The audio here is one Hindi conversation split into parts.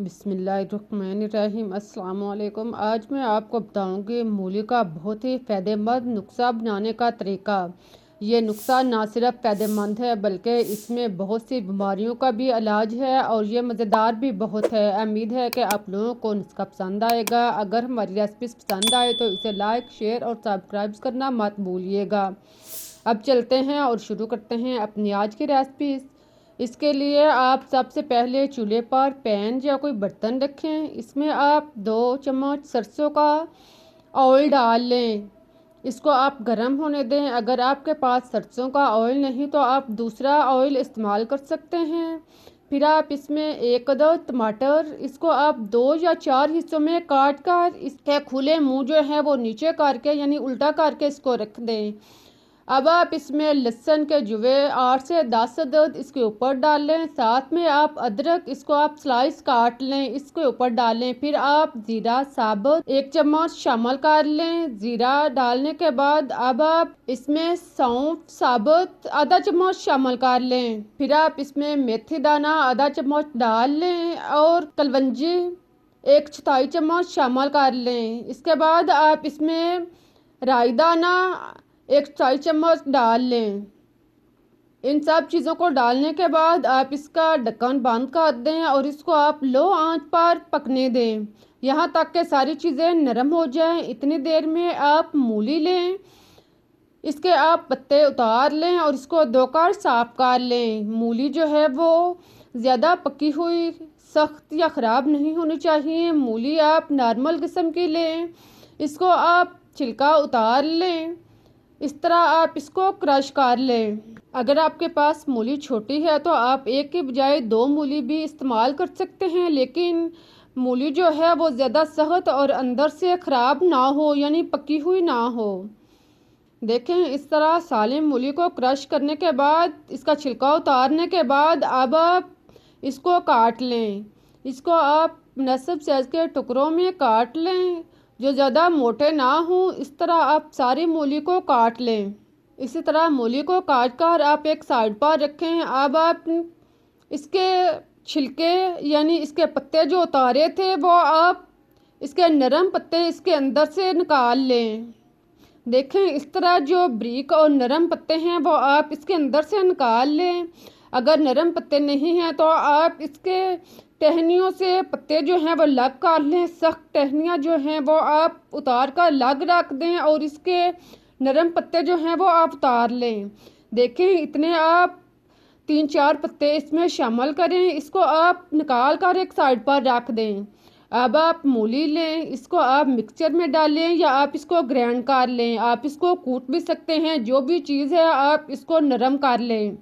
बिस्मिल्लाहिर्रहमानिर्रहीम। अस्सलाम वालेकुम। आज मैं आपको बताऊंगी मूली का बहुत ही फ़ायदेमंद नुस्खा बनाने का तरीका। ये नुस्खा ना सिर्फ फ़ायदेमंद है बल्कि इसमें बहुत सी बीमारियों का भी इलाज है और ये मज़ेदार भी बहुत है। उम्मीद है कि आप लोगों को नुस्खा पसंद आएगा। अगर हमारी रेसिपी पसंद आए तो इसे लाइक, शेयर और सब्सक्राइब करना मत भूलिएगा। अब चलते हैं और शुरू करते हैं अपनी आज की रेसिपी। इसके लिए आप सबसे पहले चूल्हे पर पैन या कोई बर्तन रखें। इसमें आप 2 चम्मच सरसों का ऑयल डाल लें। इसको आप गर्म होने दें। अगर आपके पास सरसों का ऑयल नहीं तो आप दूसरा ऑयल इस्तेमाल कर सकते हैं। फिर आप इसमें 1 अदद टमाटर, इसको आप 2 या 4 हिस्सों में काट कर इसके खुले मुंह जो है वो नीचे करके यानी उल्टा करके इसको रख दें। अब आप इसमें लहसुन के जुवे 8 से 10 अदद इसके ऊपर डाल लें। साथ में आप अदरक, इसको आप स्लाइस काट लें, इसके ऊपर डालें। फिर आप ज़ीरा साबुत 1 चम्मच शामिल कर लें। ज़ीरा डालने के बाद अब आप इसमें सौंफ साबुत आधा चम्मच शामिल कर लें। फिर आप इसमें मेथी दाना आधा चम्मच डाल लें और कलवंजी 1/4 चम्मच शामिल कर लें। इसके बाद आप इसमें राई दाना 1 4 चम्मच डाल लें। इन सब चीज़ों को डालने के बाद आप इसका ढक्कन बंद कर दें और इसको आप लो आंच पर पकने दें यहाँ तक कि सारी चीज़ें नरम हो जाएं। इतनी देर में आप मूली लें, इसके आप पत्ते उतार लें और इसको धोकर साफ कर लें। मूली जो है वो ज़्यादा पकी हुई, सख्त या ख़राब नहीं होनी चाहिए। मूली आप नॉर्मल किस्म की लें, इसको आप छिलका उतार लें। इस तरह आप इसको क्रश कर लें। अगर आपके पास मूली छोटी है तो आप एक के बजाय 2 मूली भी इस्तेमाल कर सकते हैं, लेकिन मूली जो है वो ज़्यादा सख्त और अंदर से ख़राब ना हो यानी पकी हुई ना हो। देखें, इस तरह सालिम मूली को क्रश करने के बाद इसका छिलका उतारने के बाद अब आप इसको काट लें। इसको आप मुनासिब साइज़ के टुकड़ों में काट लें जो ज़्यादा मोटे ना हों। इस तरह आप सारी मूली को काट लें। इसी तरह मूली को काट कर आप एक साइड पर रखें। अब आप इसके छिलके यानी इसके पत्ते जो उतारे थे वो आप इसके नरम पत्ते इसके अंदर से निकाल लें। देखें, इस तरह जो ब्रीक और नरम पत्ते हैं वो आप इसके अंदर से निकाल लें। अगर नरम पत्ते नहीं हैं तो आप इसके टहनियों से पत्ते जो हैं वो अलग कर लें। सख्त टहनियाँ जो हैं वो आप उतार कर अलग रख दें और इसके नरम पत्ते जो हैं वो आप उतार लें। देखें, इतने आप 3 4 पत्ते इसमें शामिल करें। इसको आप निकाल कर एक साइड पर रख दें। अब आप मूली लें, इसको आप मिक्सचर में डालें या आप इसको ग्राइंड कर लें। आप इसको कूट भी सकते हैं, जो भी चीज़ है आप इसको नरम कर लें।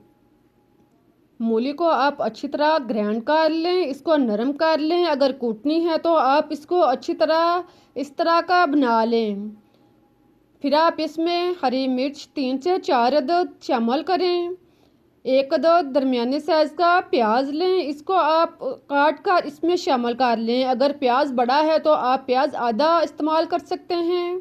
मूली को आप अच्छी तरह ग्राइंड कर लें, इसको नरम कर लें। अगर कूटनी है तो आप इसको अच्छी तरह इस तरह का बना लें। फिर आप इसमें हरी मिर्च 3 से 4 अदद शामिल करें। 1 अदद दरमियाने साइज़ का प्याज लें, इसको आप काट कर इसमें शामिल कर लें। अगर प्याज बड़ा है तो आप प्याज आधा इस्तेमाल कर सकते हैं।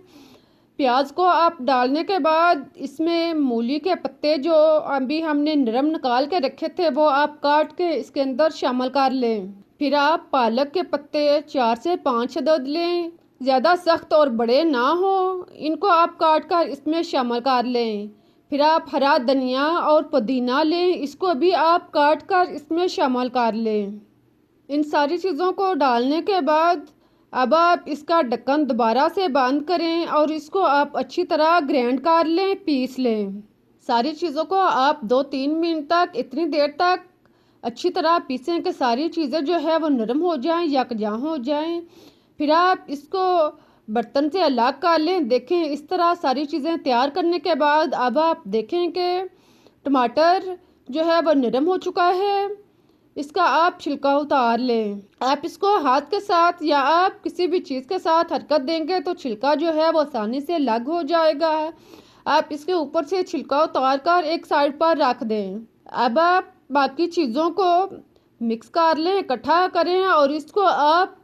प्याज को आप डालने के बाद इसमें मूली के पत्ते जो अभी हमने नरम निकाल के रखे थे वो आप काट के इसके अंदर शामिल कर लें। फिर आप पालक के पत्ते 4 से 5 अदद लें, ज़्यादा सख्त और बड़े ना हो। इनको आप काट कर इसमें शामिल कर लें। फिर आप हरा धनिया और पुदीना लें, इसको भी आप काट कर इसमें शामिल कर लें। इन सारी चीज़ों को डालने के बाद अब आप इसका ढक्कन दोबारा से बंद करें और इसको आप अच्छी तरह ग्राइंड कर लें, पीस लें। सारी चीज़ों को आप 2 3 मिनट तक इतनी देर तक अच्छी तरह पीसें कि सारी चीज़ें जो है वो नरम हो जाएं, यकजा हो जाएं। फिर आप इसको बर्तन से अलग कर लें। देखें, इस तरह सारी चीज़ें तैयार करने के बाद अब आप देखें कि टमाटर जो है वो नरम हो चुका है। इसका आप छिलका उतार लें। आप इसको हाथ के साथ या आप किसी भी चीज़ के साथ हरकत देंगे तो छिलका जो है वो आसानी से अलग हो जाएगा। आप इसके ऊपर से छिलका उतार कर एक साइड पर रख दें। अब आप बाकी चीज़ों को मिक्स कर लें, इकट्ठा करें और इसको आप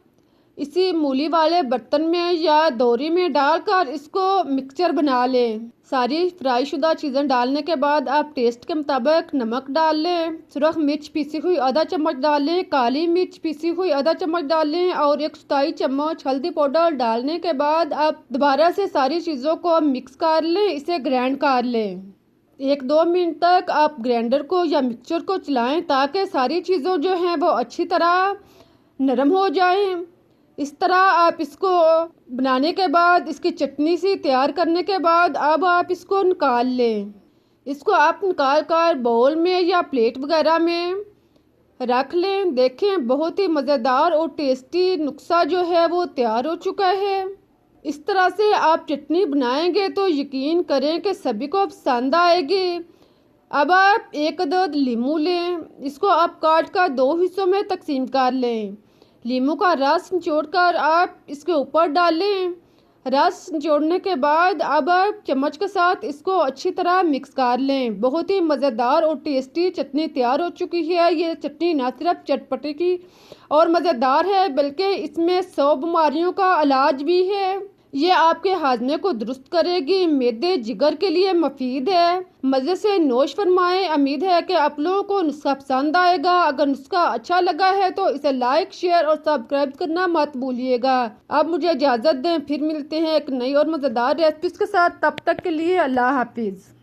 इसी मूली वाले बर्तन में या दोरी में डालकर इसको मिक्सचर बना लें। सारी फ्राई शुदा चीज़ें डालने के बाद आप टेस्ट के मुताबिक नमक डाल लें, सुरख मिर्च पीसी हुई आधा चम्मच डाल लें, काली मिर्च पीसी हुई आधा चम्मच डाल लें और 1 चम्मच हल्दी पाउडर डालने के बाद आप दोबारा से सारी चीज़ों को मिक्स कर लें, इसे ग्राइंड कर लें। 1-2 मिनट तक आप ग्राइंडर को या मिक्सचर को चलाएं ताकि सारी चीज़ों जो हैं वो अच्छी तरह नरम हो जाएं। इस तरह आप इसको बनाने के बाद इसकी चटनी सी तैयार करने के बाद अब आप इसको निकाल लें। इसको आप निकाल कर बाउल में या प्लेट वगैरह में रख लें। देखें बहुत ही मज़ेदार और टेस्टी नुस्खा जो है वो तैयार हो चुका है। इस तरह से आप चटनी बनाएंगे तो यकीन करें कि सभी को पसंद आएगी। अब आप 1 अदद लीमू लें, इसको आप काट कर 2 हिस्सों में तकसीम कर लें। लीमू का रस निचोड़कर आप इसके ऊपर डालें। रस निचोड़ने के बाद अब आप चम्मच के साथ इसको अच्छी तरह मिक्स कर लें। बहुत ही मज़ेदार और टेस्टी चटनी तैयार हो चुकी है। ये चटनी ना सिर्फ चटपटी की और मज़ेदार है बल्कि इसमें 100 बीमारियों का इलाज भी है। ये आपके हाजमे को दुरुस्त करेगी, मैदे जिगर के लिए मुफीद है। मज़े से नोश फरमाएं। उम्मीद है कि आप लोगों को नुस्खा पसंद आएगा। अगर नुस्खा अच्छा लगा है तो इसे लाइक, शेयर और सब्सक्राइब करना मत भूलिएगा। अब मुझे इजाज़त दें, फिर मिलते हैं एक नई और मज़ेदार रेसिपीज़ के साथ। तब तक के लिए अल्लाह हाफिज़।